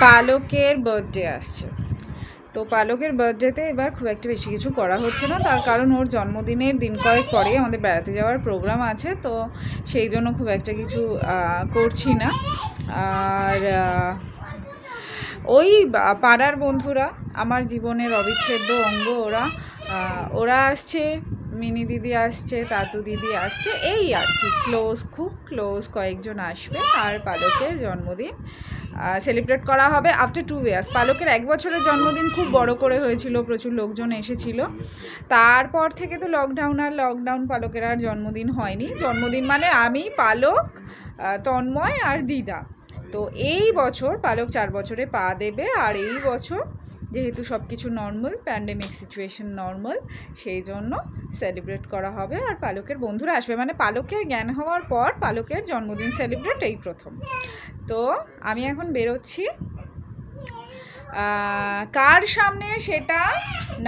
পালকের বার্থডে আসছে, তো পালকের বার্থডেতে এবার খুব একটা বেশি কিছু করা হচ্ছে না, তার কারণ ওর জন্মদিনের দিন কয়েক পরেই আমাদের বেড়াতে যাওয়ার প্রোগ্রাম আছে, তো সেই জন্য খুব একটা কিছু করছি না। আর ওই পাড়ার বন্ধুরা আমার জীবনের অবিচ্ছেদ্য অঙ্গ, ওরা আসছে, মিনি দিদি আসছে, তাতু দিদি আসছে, এই আর কি খুব ক্লোজ কয়েকজন আসবে। আর পালকের জন্মদিন সেলিব্রেট করা হবে আফটার 2 years। পালকের 1 বছরের জন্মদিন খুব বড় করে হয়েছিল, প্রচুর লোকজন এসেছিল। তারপর থেকে তো লকডাউন, পালকের আর জন্মদিন হয়নি। জন্মদিন মানে আমি, পালক, তন্ময় আর দিদা। তো এই বছর পালক 4 বছরে পা দেবে, আর এই বছর যেহেতু সব কিছু নর্মাল, প্যান্ডেমিক সিচুয়েশন নর্মাল, সেই জন্য সেলিব্রেট করা হবে। আর পালকের বন্ধুরা আসবে, মানে পালকের জ্ঞান হওয়ার পর পালকের জন্মদিন সেলিব্রেট এই প্রথম। তো আমি এখন বেরোচ্ছি, কার সামনে সেটা,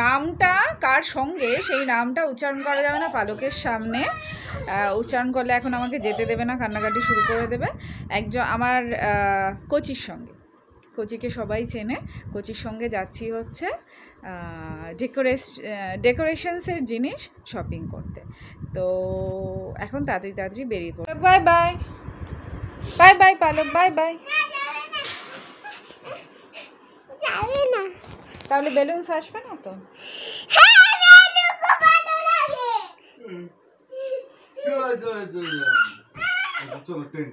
নামটা কার সঙ্গে সেই নামটা উচ্চারণ করা যাবে না পালকের সামনে। উচ্চারণ করলে এখন আমাকে যেতে দেবে না, কান্নাকাটি শুরু করে দেবে। একজন আমার কোচির সঙ্গে, কোচিকে সবাই চেনে, কোচির সঙ্গে যাচ্ছি হচ্ছে ডেকোরেশনসের জিনিস শপিং করতে। তো এখন তাড়াতাড়ি বেরিয়ে পড়ো। বাই বাই বাই বাই পালক, বাই বাই। তাহলে বেলুনস আসবে না তো? চলো টেন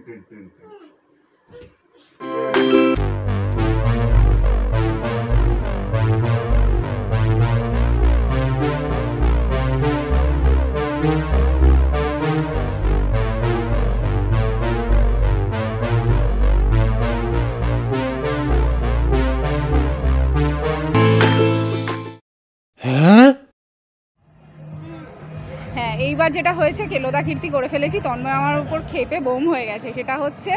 এইবার যেটা হয়েছে, কেলোদা কীর্তি করে ফেলেছি, তন্ময় আমার উপর খেপে বোম হয়ে গেছে। সেটা হচ্ছে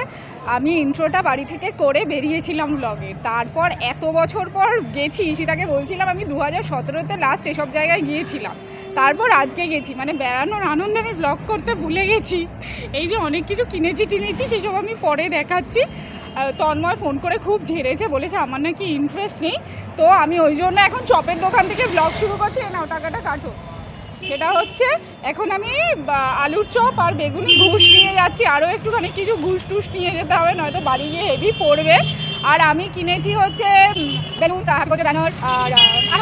আমি ইন্ট্রোটা বাড়ি থেকে করে বেরিয়েছিলাম ব্লগে, তারপর এত বছর পর গেছি, ঈশিতাকে বলছিলাম আমি 2017-তে লাস্ট এসব জায়গায় গিয়েছিলাম, তারপর আজকে গেছি, মানে বেড়ানোর আনন্দে আমি ব্লগ করতে ভুলে গেছি। এই যে অনেক কিছু কিনেছি সেসব আমি পরে দেখাচ্ছি। তন্ময় ফোন করে খুব ঝেড়েছে, বলেছে আমার নাকি ইন্টারেস্ট নেই, তো আমি ওই জন্য এখন চপের দোকান থেকে ব্লগ শুরু করছি। নাও টাকাটা কাটো। সেটা হচ্ছে এখন আমি আলুর চপ আর বেগুনি ঘুষ নিয়ে যাচ্ছি, আরও একটুখানি কিছু ঘুষ টুস নিয়ে যেতে হবে, নয়তো বাড়ি গিয়ে হেভি পড়বে। আর আমি কিনেছি হচ্ছে বেলুন, ব্যানার আর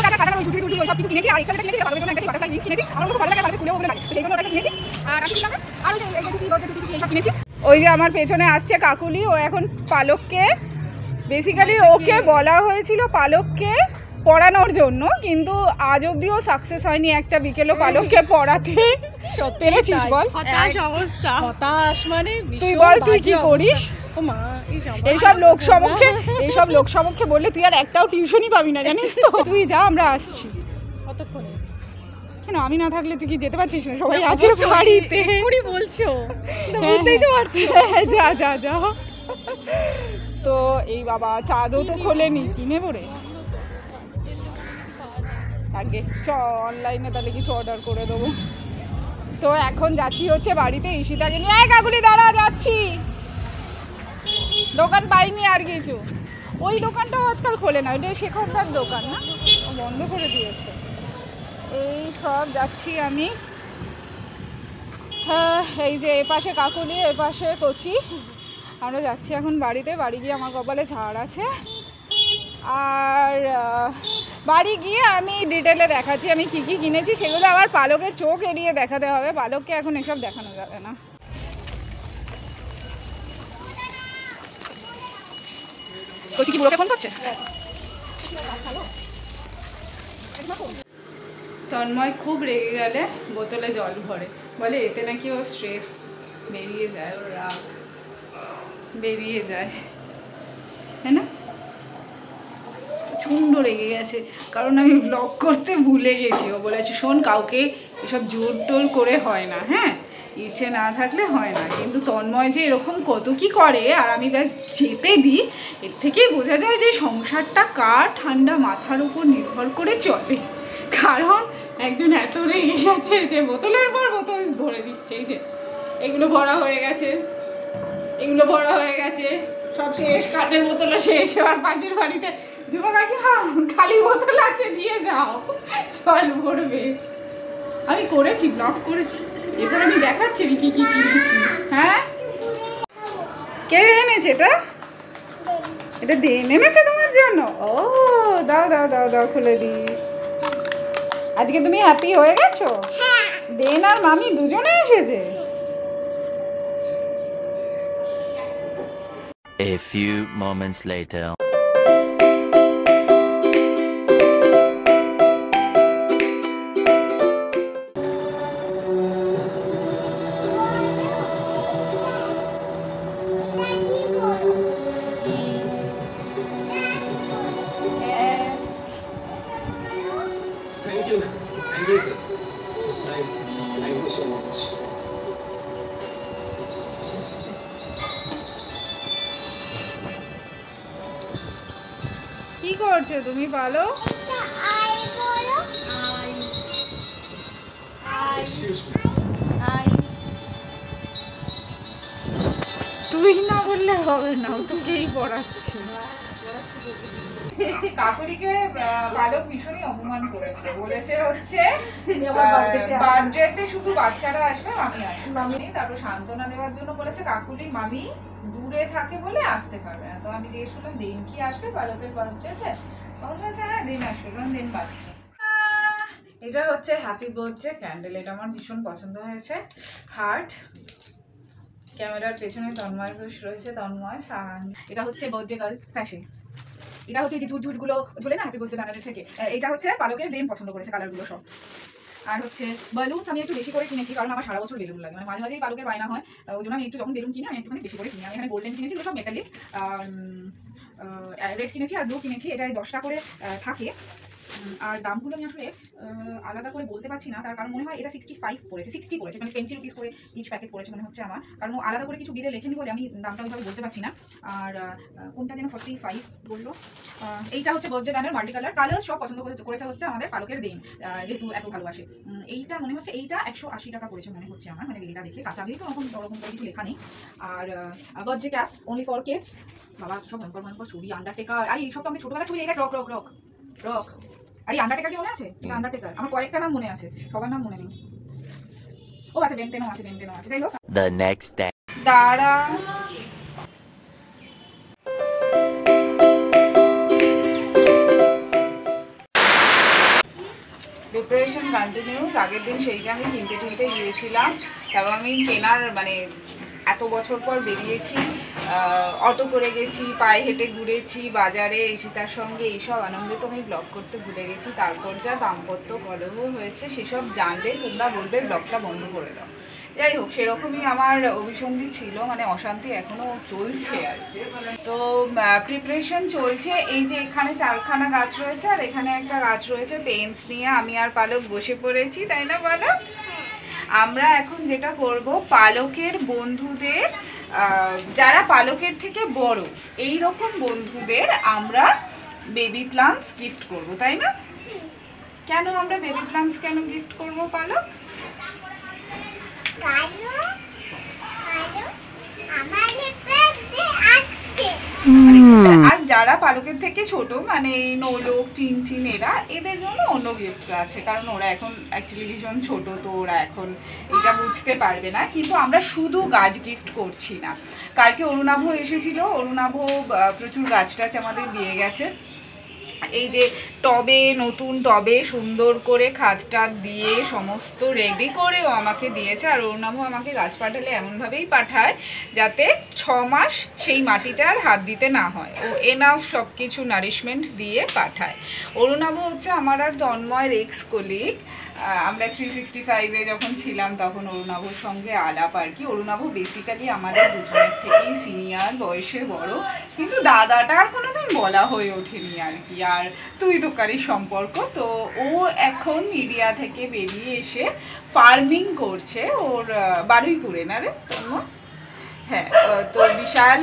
ছুটি সব কিছু কিনেছি। আর এক্সট্রা কিনেছি বাটারফ্লাই জিনিস কিনেছি, আমার খুব ভালো লাগে, খুলেও ভালো লাগে, সেই জন্য ওটা কিনেছি। আর আরও এইসব কিনেছি। ওই যে আমার পেছনে আসছে কাকুলি, ও এখন পালককে, বেসিক্যালি ওকে বলা হয়েছিল পালককে পড়ানোর জন্য, কিন্তু আজ অব্দিও সাকসেস হয়নি একটা বিকেলও পালককে পড়াতে। পেরেছিস বল? হতাশ অবস্থা, হতাশ মানে তুই বল তুই কি করিস? এইসব লোক সমক্ষে বললে তুই আর একটাও টিউশনই পাবি না, জানিস তো। তুই যা, আমরা আসছি। কতক্ষণে? কেন আমি না থাকলে তুই কি যেতে পারছিস না? সবাই আছে বাড়িতে। এখনই বলছো, বুঝতেই তো পারছি। যা। তো এই বাবা চাঁদও তো খোলেনি, কিনে পড়ে আগে অনলাইনে তাহলে কিছু অর্ডার করে দেবো। তো এখন যাচ্ছি হচ্ছে বাড়িতে, ঈশিতাকে নিয়ে। কাকুলি দাঁড়া, যাচ্ছি। দোকান পাইনি আর কিছু, ওই দোকানটাও আজকাল খোলে না, ওইটা শেখরদার দোকান না, বন্ধ করে দিয়েছে। এই সব যাচ্ছি আমি। হ্যাঁ, এই যে এপাশে কাকুলি, এপাশে কচি, আমরা যাচ্ছি এখন বাড়িতে। বাড়ি গিয়ে আমার কপালে ঝাড় আছে, আর বাড়ি গিয়ে আমি ডিটেলে দেখাচ্ছি আমি কি কি কিনেছি। সেগুলো আবার পালকের চোখ এড়িয়ে দেখাতে হবে, পালককে এখন এসব দেখানো যাবে না। কচি কি বুড়োকে ফোন করছে? তন্ময় খুব রেগে গেলে বোতলে জল ভরে, বলে এতে নাকি ওর স্ট্রেস বেরিয়ে যায়, ওর রাগ বেরিয়ে যায়, হ্যাঁ না? প্রচণ্ড রেগে গেছে, কারণ আমি ব্লগ করতে ভুলে গেছি। ও বলেছে শোন, কাউকে এসব জোর টোর করে হয় না, হ্যাঁ, ইচ্ছে না থাকলে হয় না। কিন্তু তন্ময় যে এরকম কত কি করে, আর আমি ব্যাস যেতে দিই, এর থেকেই বোঝা যায় যে সংসারটা কার ঠান্ডা মাথার উপর নির্ভর করে চলে। কারণ একজন এত রেগে গেছে যে বোতলের পর বোতল ভরে দিচ্ছে। এই যে এগুলো ভরা হয়ে গেছে, এগুলো ভরা হয়ে গেছে, সব শেষ, কাচের বোতলও শেষ। এবার পাশের বাড়িতে ঝুমা কাকি খালি বোতল আছে দিয়ে যাও, জল ভরবে। আমি করেছি, ব্লগ করেছি, এরপর আমি দেখাচ্ছি আমি কি কি কিনেছি। হ্যাঁ, কে এনেছে এটা? এটা দেন এনেছে তোমার জন্য। ও দাও দাও দাও দাও, খুলে দি। আজকে তুমি হ্যাপি হয়ে গেছো? দেন আর মামি দুজনে এসেছে। A few moments later. Thank you. Thank you, sir. Thank you so much. কি করছো তুমি বলো? Excuse me. তুই না বললে হবে না, তোকেই পড়াচ্ছি। কাকুরিকে ভালো ভীষণই অপমান করেছে, বলেছে হচ্ছে বার্থডেতে শুধু বাচ্চারা আসবে, মামি আসবে। মামি তারপর সান্ত্বনা দেওয়ার জন্য বলেছে কাকুরি মামি দূরে থাকে বলে আসতে পারবে না। তো আমি জিজ্ঞেস করলাম দিন কি আসবে বালকের বার্থডেতে? তখন বলছে হ্যাঁ দিন আসবে, কারণ দিন বাচ্চা। এটা হচ্ছে হ্যাপি বার্থডে ক্যান্ডেল, এটা আমার ভীষণ পছন্দ হয়েছে। হার্ট, ক্যামেরার পেছনে তন্ময় ঘোষ রয়েছে, তন্ময় সাহান। এটা হচ্ছে বার্থডে গার্ল স্যাশে। এটা হচ্ছে যে ঝুটঝুটগুলো ঝুলে না হ্যাপি বার্থডে ব্যানারের থেকে, এটা হচ্ছে পালকের দেন পছন্দ করেছে কালারগুলো সব। আর হচ্ছে বেলুনস আমি একটু বেশি করে কিনেছি, কারণ আমার সারা বছর বেলুন লাগে, মানে মাঝে মাঝেই পালকের বায়না হয়, ওই জন্য আমি একটু যখন বেলুন কিনি আমি একটুখানি বেশি করে কিনি। আমি এখানে গোল্ডেন কিনেছি, সব মেটালিক, রেড কিনেছি আর ব্লু কিনেছি। এটা 10টা করে থাকে। আর দামগুলো আমি আসলে আলাদা করে বলতে পারছি না, তার কারণ মনে হয় এটা 65 পড়েছে, 60 পড়েছে, মানে 20 রুপিস করে ইচ প্যাকেট পড়েছে মনে হচ্ছে আমার, কারণ আলাদা করে কিছু বিলে লেখেনি বলে আমি দামটা ওইভাবে বলতে পারছি না। আর কোনটা যেন 45 বললো। এইটা হচ্ছে birthday banner multi colour, colour সব পছন্দ করেছে হচ্ছে আমাদের পালকের দেন, যেহেতু এত ভালোবাসে। এইটা মনে হচ্ছে এইটা 180 টাকা পড়েছে মনে হচ্ছে আমার, মানে বিলটা দেখে। কাঁচা বিল তো ওরকম করে কিছু লেখা নেই। আর birthday caps only for kids, বাবা সব ভয়ঙ্কর ছবি, আন্ডারটেকার। আর এইসব তো আমি ছোটবেলা ছবি, এটা রক রক রক রক। আরে আন্ডারটেকার কি মনে আছে? এটা আন্ডারটেকার, আমার কয়েকটা নাম মনে আছে, সবার নাম মনে নেই। ও আচ্ছা বেনটেনও আছে, বেনটেনও আছে। যাই হোক, The next day. দাঁড়া। Preparation continuous. আগের দিন সেই যে আমি কিনতে গিয়েছিলাম, তারপর আমি কেনার মানে এত বছর পর বেরিয়েছি, অটো করে গেছি, পায়ে হেঁটে ঘুরেছি বাজারে, ঈশিতার সঙ্গে, এইসব আনন্দে তো আমি ব্লগ করতে ভুলে গেছি। তারপর যা দাম্পত্য কলহ হয়েছে সেসব জানলে তোমরা বলবে ব্লগটা বন্ধ করে দাও। যাই হোক, সেরকমই আমার অভিসন্ধি ছিল, মানে অশান্তি এখনও চলছে আর কি। তো প্রিপারেশন চলছে। এই যে এখানে 4খানা গাছ রয়েছে আর এখানে একটা গাছ রয়েছে, পেন্স নিয়ে আমি আর পালক বসে পড়েছি, তাই না পালক? আমরা এখন যেটা করব, পালকের বন্ধুদের, যারা পালকের থেকে বড় এই রকম বন্ধুদের আমরা বেবি প্লান্টস গিফট করব, তাই না? কেন আমরা বেবি প্লান্টস কেন গিফট করব পালক? আর যারা পালকের থেকে ছোট, মানে এই নোলক, টিন এরা, এদের জন্য অন্য গিফটস আছে, কারণ ওরা এখন অ্যাকচুয়ালি ভীষণ ছোট, তো ওরা এখন এটা বুঝতে পারবে না। কিন্তু আমরা শুধু গাছ গিফট করছি না। কালকে অরুণাভ এসেছিল, অরুণাভ প্রচুর গাছ টাছ আমাদের দিয়ে গেছে। এই যে টবে, নতুন টবে সুন্দর করে খাদটা দিয়ে সমস্ত রেডি করেও আমাকে দিয়েছে। আর অরুণাভ আমাকে গাছ পাঠালে এমনভাবেই পাঠায় যাতে 6 মাস সেই মাটিতে আর হাত দিতে না হয়, ও এনাফ সব কিছু নারিশমেন্ট দিয়ে পাঠায়। অরুণাভ হচ্ছে আমার আর তন্ময়ের এক্স কলিগ। আমরা 365-এ যখন ছিলাম তখন অরুণাভর সঙ্গে আলাপ আর কি। অরুণাভ বেসিক্যালি আমাদের দুজনের থেকেই সিনিয়র, বয়সে বড়, কিন্তু দাদাটা আর কোনোদিন বলা হয়ে ওঠেনি আর কি। আর তুই তোকারির সম্পর্ক। তো ও এখন মিডিয়া থেকে বেরিয়ে এসে ফার্মিং করছে, ওর বারুইপুরে না রে তন্ময়? হ্যাঁ, তো বিশাল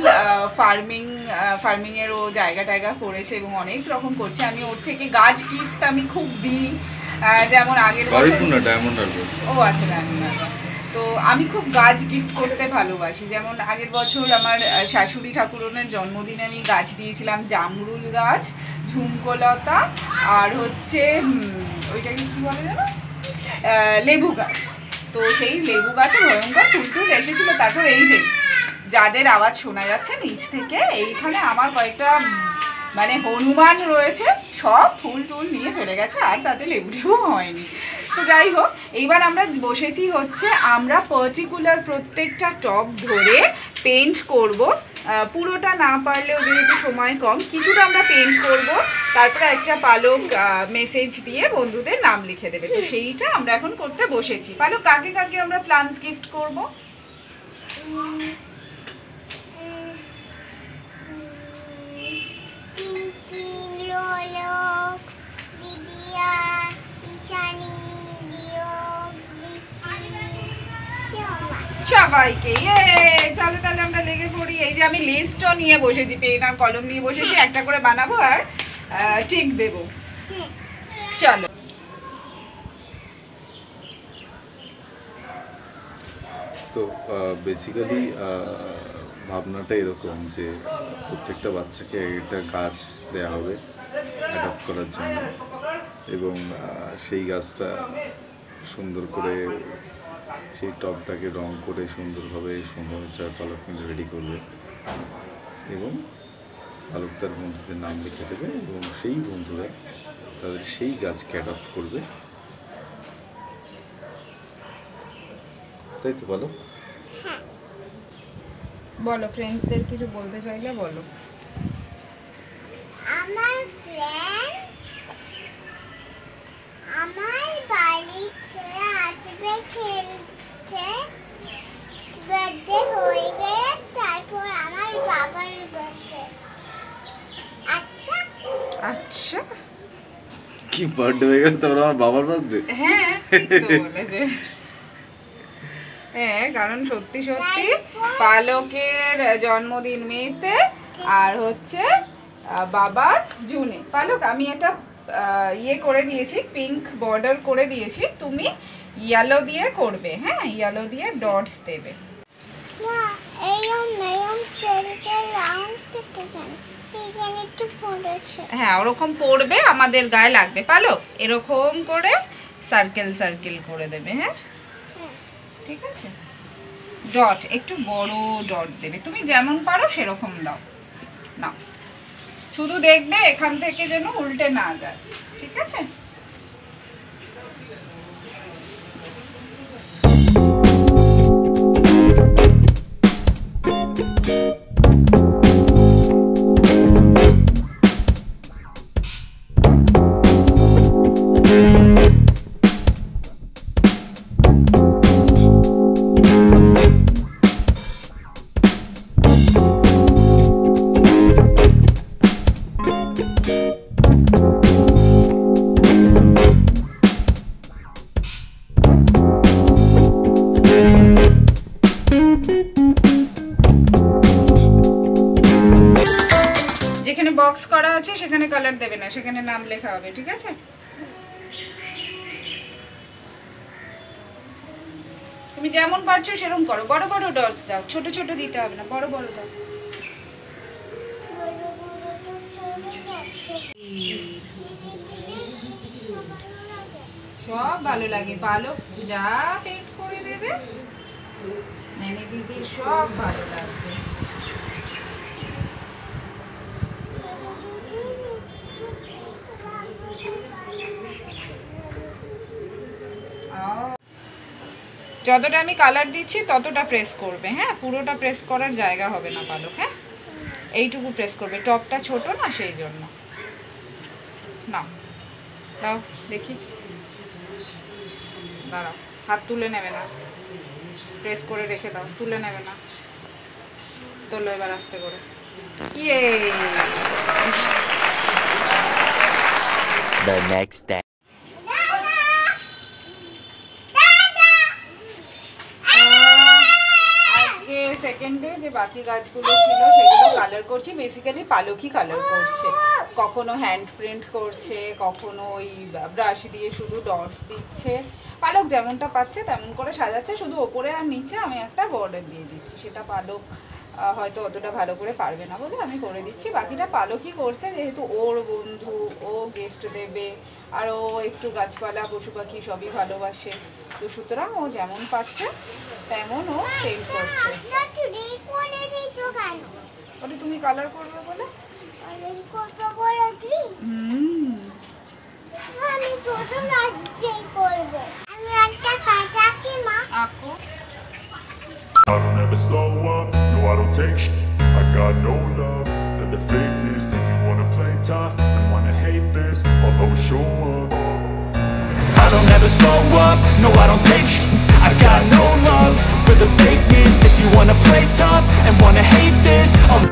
ফার্মিংয়ের ও জায়গা করেছে এবং অনেক রকম করছে। আমি ওর থেকে গাছ গিফট আমি খুব দিই, যেমন আগের বছর। ও আচ্ছা, ডায়মন্ড হারবার। তো আমি খুব গাছ গিফট করতে ভালোবাসি। যেমন আগের বছর আমার শাশুড়ি ঠাকুরনের জন্মদিনে আমি গাছ দিয়েছিলাম, জামরুল গাছ, ঝুমকোলতা, আর হচ্ছে ওইটাকে কী বলে জানো, লেবু গাছ। তো সেই লেবু গাছে ভয়ঙ্কর ফুল টুল এসেছিলো। তারপর এই যে যাদের আওয়াজ শোনা যাচ্ছে নিচ থেকে, এইখানে আমার কয়েকটা মানে হনুমান রয়েছে, সব ফুল টুল নিয়ে চলে গেছে, আর তাতে লেবু টেবু হয়নি। তো যাই হোক, এইবার আমরা বসেছি হচ্ছে আমরা পার্টিকুলার প্রত্যেকটা টপ ধরে পেন্ট করব। পুরোটা না পারলেও যেহেতু সময় কম, কিছুটা আমরা পেন্ট করব, তারপরে একটা পালক মেসেজ দিয়ে বন্ধুদের নাম লিখে দেবে। তো সেইটা আমরা এখন করতে বসেছি। পালক, কাকে কাকে আমরা প্লান্টস গিফট করব? সবাইকে। চলো তাহলে আমরা লেগে পড়ি। এই যে আমি লিস্টও নিয়ে বসেছি, পেন আর কলম নিয়ে বসেছি, একটা করে বানাবো আর টিক দেব। চলো। তো বেসিক্যালি ভাবনাটা এরকম যে প্রত্যেকটা বাচ্চাকে একটা গাছ দেওয়া হবে অ্যাডপ্ট করার জন্য, এবং সেই গাছটা সুন্দর করে সেই টবটাকে রং করে সুন্দরভাবে সৌন্দর্য পালক মিলে রেডি করবে, এবং পালক তার বন্ধুদের নাম লিখে দেবে, এবং সেই বন্ধুরা তাদের সেই গাছকে অ্যাডপ্ট করবে। তাই তো বলো? বলো, ফ্রেন্ডসদের কিছু বলতে চাইলে বলো। আমার ফ্রেন্ডস আমার বাড়ি ছেড়ে আসবে, খেলছে, বার্থডে হয়ে গেলে তারপর আমার বাবার বার্থডে। আচ্ছা আচ্ছা, কি বার্থডে হয়ে গেল তারপর আমার বাবার বার্থডে? হ্যাঁ তো বলেছে। হ্যাঁ, কারণ সত্যি সত্যি পালকের জন্মদিন মেতে, আর হচ্ছে বাবার জুনে। পালক, আমি একটা ইয়ে করে দিয়েছি, পিঙ্ক বর্ডার করে দিয়েছি, তুমি ইয়েলো দিয়ে করবে। হ্যাঁ, ইয়েলো দিয়ে ডটস দেবে। হ্যাঁ, ওরকম পড়বে, আমাদের গায়ে লাগবে। পালক, এরকম করে সার্কেল সার্কেল করে দেবে। হ্যাঁ, ঠিক আছে। ডট একটু বড় ডট দেবে, তুমি যেমন পারো সেরকম দাও না, শুধু দেখবে এখান থেকে যেন উল্টে না যায়, ঠিক আছে? যেখানে বক্স করা আছে সেখানে কালার দেবে না, সেখানে নাম লেখা হবে, ঠিক আছে? তুমি যেমন পারছো সেরকম করো, বড় বড় ডটস দাও, ছোট ছোট দিতে হবে না, বড় বড় দাও। সব ভালো লাগে, পালক যা পেন্ট করে দেবে নেনে দিদি সব ভালো লাগবে। যতটা আমি কালার দিচ্ছি ততটা প্রেস করবে। হ্যাঁ, পুরোটা প্রেস করার জায়গা হবে না পালক। হ্যাঁ, এইটুকু প্রেস করবে, টপটা ছোট না সেই জন্য। না, দাও দেখি, দাঁড়াও, হাত তুলে নেবে না, প্রেস করে রেখে দাও, তুলে নেবে না, তোলো এবার আস্তে করে। ইয়ে, The next day. Second day যে বাকি গাছগুলো ছিল সেগুলো কালার করছি, বেসিক্যালি পালকই কালার করছে। কখনো হ্যান্ড প্রিন্ট করছে, কখনো ওই ব্রাশ দিয়ে শুধু ডটস দিচ্ছে। পালক যেমনটা পাচ্ছে তেমন করে সাজাচ্ছে, শুধু ওপরে আর নিচে আমি একটা বর্ডার দিয়ে দিচ্ছি। সেটা পালক হয়তো অতটা ভালো করে পারবে না বলে আমি করে দিচ্ছি। বাকিটা পালকই করছে, যেহেতু ওর বন্ধু, ও গিফট দেবে, আর ও একটু গাছপালা পশু পাখি সবই ভালোবাসে, তো সুতরাং ও যেমন পারছে তেমন ও পেইন্ট করছে। ওটা তুমি কালার করবে বলে? আমি ছোট রাজ্যেই করব। আমি একটা কাটা কি মা আঁকো। I don't ever slow up, no I don't take sh**. I got no love for the fakeness. If you wanna play tough and wanna hate this, I'll always show up. I don't ever slow up, no I don't take sh**. I got no love for the fakeness. If you wanna play tough and wanna hate this, I'll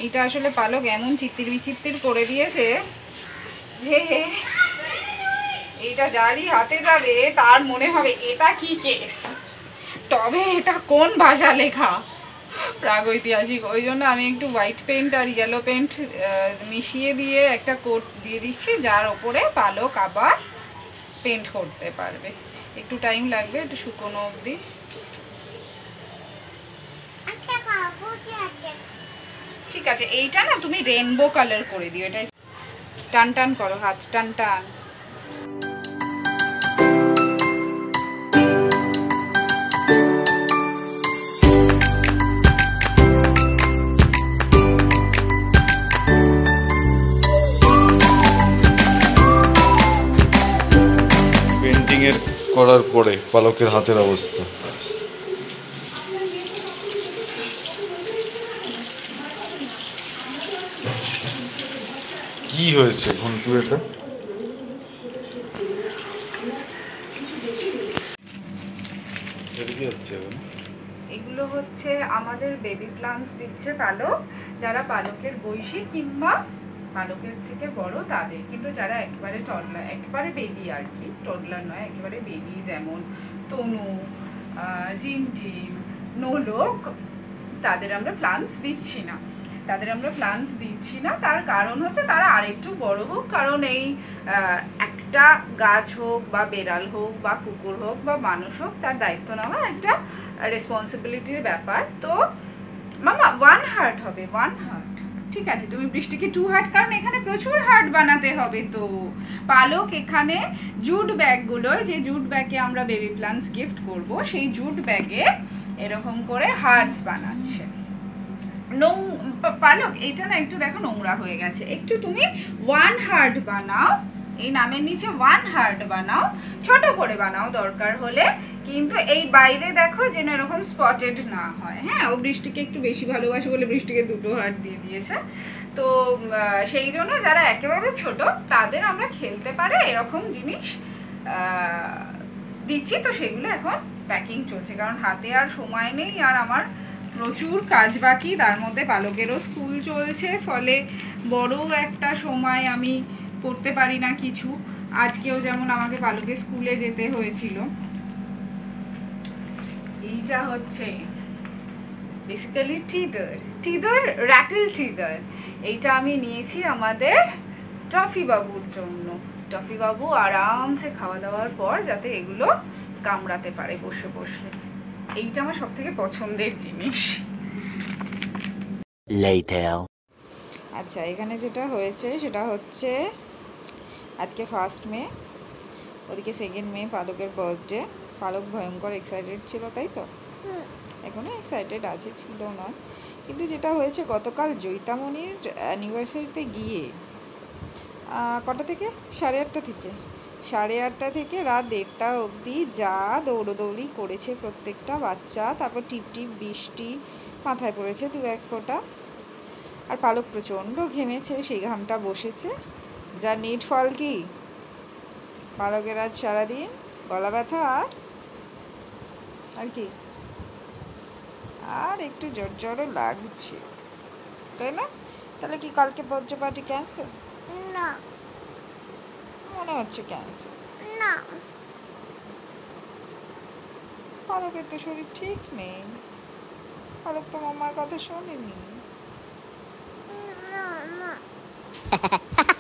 এটা আসলে পালক এমন চিত্তির বিচিত্তির করে দিয়েছে যে এটা যারই হাতে যাবে তার মনে হবে এটা কি কেস, তবে এটা কোন ভাষা লেখা, প্রাগৈতিহাসিক। ওই জন্য আমি একটু হোয়াইট পেন্ট আর ইয়েলো পেন্ট মিশিয়ে দিয়ে একটা কোট দিয়ে দিচ্ছি, যার ওপরে পালক আবার পেন্ট করতে পারবে। একটু টাইম লাগবে, একটু শুকনো অবধি। একটা কাগজ আছে। ঠিক আছে, এইটা না তুমি রেনবো কালার করে দিও। এটা টান টান করো, হাত টান টান। পেন্টিং এর করার পরে পালকের হাতের অবস্থা। কি হয়েছে ঘন্টু এটা? কি হচ্ছে এখন? এগুলো হচ্ছে আমাদের বেবি প্লান্টস দিচ্ছে পালক, যারা পালকের বয়সী কিংবা পালকের থেকে বড় তাদের, কিন্তু যারা একেবারে টডলার, একেবারে বেবি আর কি, টডলার নয়, একেবারে বেবি, যেমন তনু, টিনটিন, নোলক, তাদের আমরা প্লান্টস দিচ্ছি না। তার কারণ হচ্ছে তারা আরেকটু বড় হোক, কারণ এই একটা গাছ হোক বা বেড়াল হোক বা কুকুর হোক বা মানুষ হোক, তার দায়িত্ব নেওয়া একটা রেসপন্সিবিলিটির ব্যাপার। তো মামা 1 হার্ট হবে, 1 হার্ট। ঠিক আছে, তুমি বৃষ্টিকে 2 হার্ট, কারণ এখানে প্রচুর হার্ট বানাতে হবে। তো পালক এখানে জুট ব্যাগগুলোয়, যে জুট ব্যাগে আমরা বেবি প্লান্টস গিফট করব, সেই জুট ব্যাগে এরকম করে হার্টস বানাচ্ছে। পালক এইটা না একটু দেখো নোংরা হয়ে গেছে, একটু তুমি 1 হার্ট বানাও, এই নামের নিচে 1 হার্ট বানাও, ছোট করে বানাও দরকার হলে, কিন্তু এই বাইরে দেখো যেন এরকম স্পটেড না হয়। হ্যাঁ, ও বৃষ্টিকে একটু বেশি ভালোবাসে বলে বৃষ্টিকে 2 হার্ট দিয়ে দিয়েছে। তো সেই জন্য যারা একেবারে ছোট তাদের আমরা খেলতে পারে এরকম জিনিস দিচ্ছি। তো সেগুলো এখন প্যাকিং চলছে, কারণ হাতে আর সময় নেই, আর আমার প্রচুর কাজ বাকি, তার মধ্যে পালকেরও স্কুল চলছে, ফলে বড় একটা সময় আমি করতে পারি না কিছু। আজকেও যেমন আমাকে পালকের স্কুলে যেতে হয়েছিল। এইটা হচ্ছে বেসিক্যালি টিদার র্যাটেল টিদার। এইটা আমি নিয়েছি আমাদের টফি বাবুর জন্য। টফি বাবু আরামসে খাওয়া দাওয়ার পর যাতে এগুলো কামড়াতে পারে বসে বসে। এইটা আমার সব থেকে পছন্দের জিনিস। আচ্ছা, এখানে যেটা হয়েছে সেটা হচ্ছে আজকে 1 মে, ওদিকে 2 মে পালকের বার্থডে। পালক ভয়ঙ্কর এক্সাইটেড ছিল, তাই তো? এখনও এক্সাইটেড আছে, ছিল নয়। কিন্তু যেটা হয়েছে, গতকাল জৈতামণির অ্যানিভার্সারিতে গিয়ে কটা থেকে 8:30 থেকে 8:30 থেকে রাত 1:30 অবধি যা দৌড়োদৌড়ি করেছে প্রত্যেকটা বাচ্চা, তারপর টিপ টিপ বৃষ্টি মাথায় পড়েছে 2-1 ফোঁটা, আর পালক প্রচণ্ড ঘেমেছে, সেই ঘামটা বসেছে। যার নিট ফল কি, পালকের আজ সারাদিন গলা ব্যথা আর কি, আর একটু জ্বরও লাগছে, তাই না? তাহলে কি কালকে বার্থডে পার্টি ক্যান্সেল? না, মনে হচ্ছে ক্যান্সেল। না, পালকের তো শরীর ঠিক নেই, পালক তো মামার কথা শোনেনি। না না